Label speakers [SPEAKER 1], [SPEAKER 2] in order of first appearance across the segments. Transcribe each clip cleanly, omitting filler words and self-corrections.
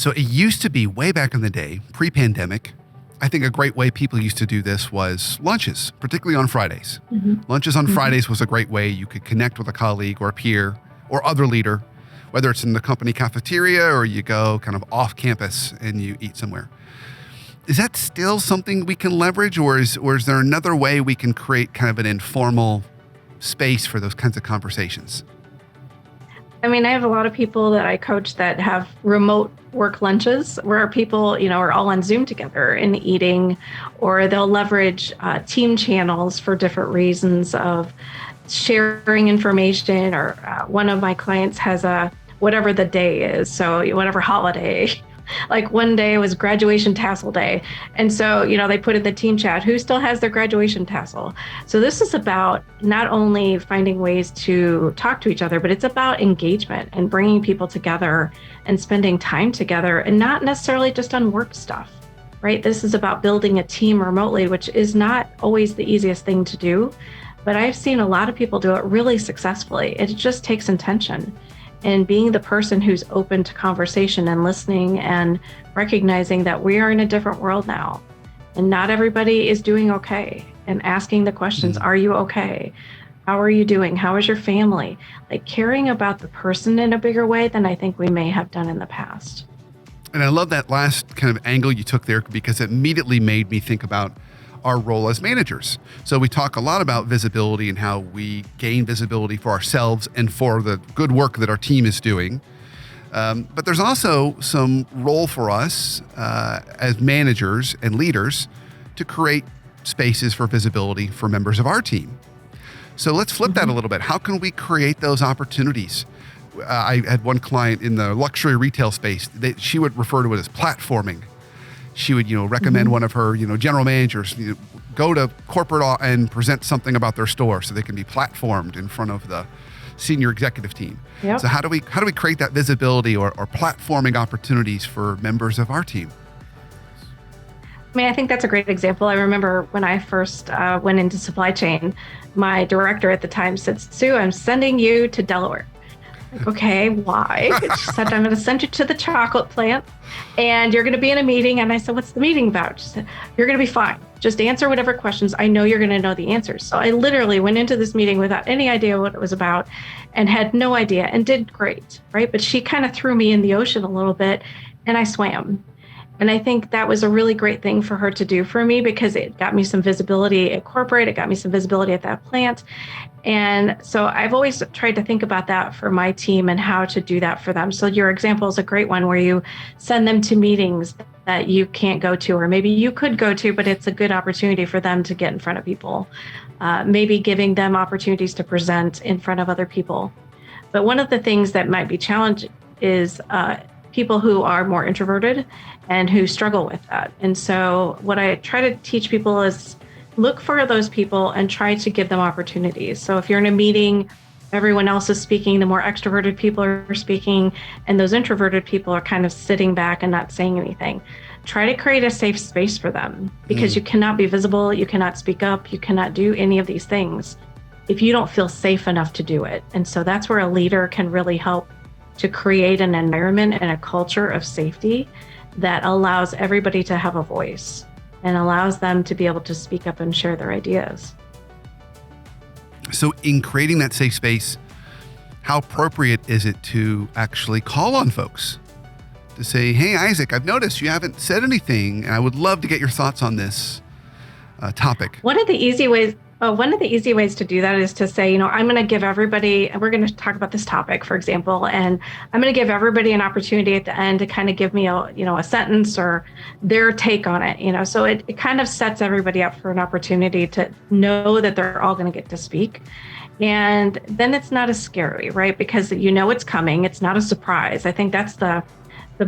[SPEAKER 1] So it used to be way back in the day, pre-pandemic, I think a great way people used to do this was lunches, particularly on Fridays. Lunches on Fridays was a great way you could connect with a colleague or a peer or other leader, whether it's in the company cafeteria or you go kind of off campus and you eat somewhere. Is that still something we can leverage, or is there another way we can create kind of an informal space for those kinds of conversations?
[SPEAKER 2] I mean, I have a lot of people that I coach that have remote work lunches where people, are all on Zoom together and eating, or they'll leverage team channels for different reasons of sharing information. Or one of my clients has whatever the day is, so whatever holiday. Like one day was graduation tassel day. And so, they put in the team chat, who still has their graduation tassel? So this is about not only finding ways to talk to each other, but it's about engagement and bringing people together and spending time together, and not necessarily just on work stuff, right? This is about building a team remotely, which is not always the easiest thing to do. But I've seen a lot of people do it really successfully. It just takes intention. And being the person who's open to conversation and listening and recognizing that we are in a different world now and not everybody is doing okay, and asking the questions, are you okay? How are you doing? How is your family? Like caring about the person in a bigger way than I think we may have done in the past.
[SPEAKER 1] And I love that last kind of angle you took there, because it immediately made me think about our role as managers. So we talk a lot about visibility and how we gain visibility for ourselves and for the good work that our team is doing. But there's also some role for us as managers and leaders to create spaces for visibility for members of our team. So let's flip that a little bit. How can we create those opportunities? I had one client in the luxury retail space that she would refer to it as platforming. She would, recommend one of her, general managers, go to corporate and present something about their store so they can be platformed in front of the senior executive team. Yep. So how do we create that visibility or platforming opportunities for members of our team?
[SPEAKER 2] I mean, I think that's a great example. I remember when I first went into supply chain, my director at the time said, "Sue, I'm sending you to Delaware." Like, okay, why? She said, "I'm going to send you to the chocolate plant and you're going to be in a meeting." And I said, "What's the meeting about?" She said, "You're going to be fine. Just answer whatever questions. I know you're going to know the answers." So I literally went into this meeting without any idea what it was about and had no idea, and did great, right? But she kind of threw me in the ocean a little bit and I swam. And I think that was a really great thing for her to do for me, because it got me some visibility at corporate. It got me some visibility at that plant. And so I've always tried to think about that for my team and how to do that for them. So your example is a great one, where you send them to meetings that you can't go to, or maybe you could go to, but it's a good opportunity for them to get in front of people. Maybe giving them opportunities to present in front of other people. But one of the things that might be challenging is people who are more introverted and who struggle with that. And so what I try to teach people is look for those people and try to give them opportunities. So if you're in a meeting, everyone else is speaking, the more extroverted people are speaking, and those introverted people are kind of sitting back and not saying anything. Try to create a safe space for them, because you cannot be visible, you cannot speak up, you cannot do any of these things if you don't feel safe enough to do it. And so that's where a leader can really help to create an environment and a culture of safety that allows everybody to have a voice and allows them to be able to speak up and share their ideas.
[SPEAKER 1] So in creating that safe space, how appropriate is it to actually call on folks to say, "Hey, Isaac, I've noticed you haven't said anything, and I would love to get your thoughts on this topic"?
[SPEAKER 2] One of the easy ways to do that is to say, I'm going to give everybody, and we're going to talk about this topic, for example, and I'm going to give everybody an opportunity at the end to kind of give me a sentence or their take on it, so it kind of sets everybody up for an opportunity to know that they're all going to get to speak. And then it's not as scary, right? Because it's coming. It's not a surprise. I think that's the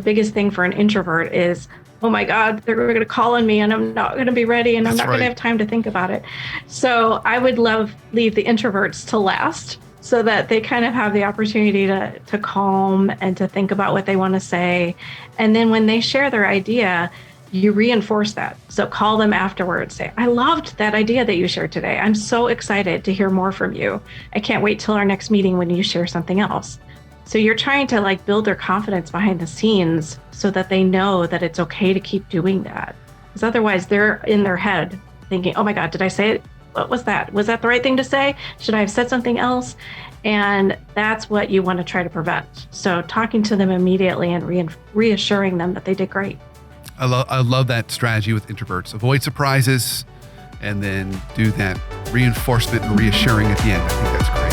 [SPEAKER 2] biggest thing for an introvert is, oh my God, they're going to call on me and I'm not going to be ready and I'm not going to have time to think about it. So I would leave the introverts to last, so that they kind of have the opportunity to calm and to think about what they want to say. And then when they share their idea, you reinforce that. So call them afterwards, say, "I loved that idea that you shared today. I'm so excited to hear more from you. I can't wait till our next meeting when you share something else." So you're trying to like build their confidence behind the scenes so that they know that it's okay to keep doing that. Because otherwise they're in their head thinking, oh my God, did I say it? What was that? Was that the right thing to say? Should I have said something else? And that's what you want to try to prevent. So talking to them immediately and reassuring them that they did great.
[SPEAKER 1] I love that strategy with introverts. Avoid surprises and then do that reinforcement and reassuring at the end. I think that's great.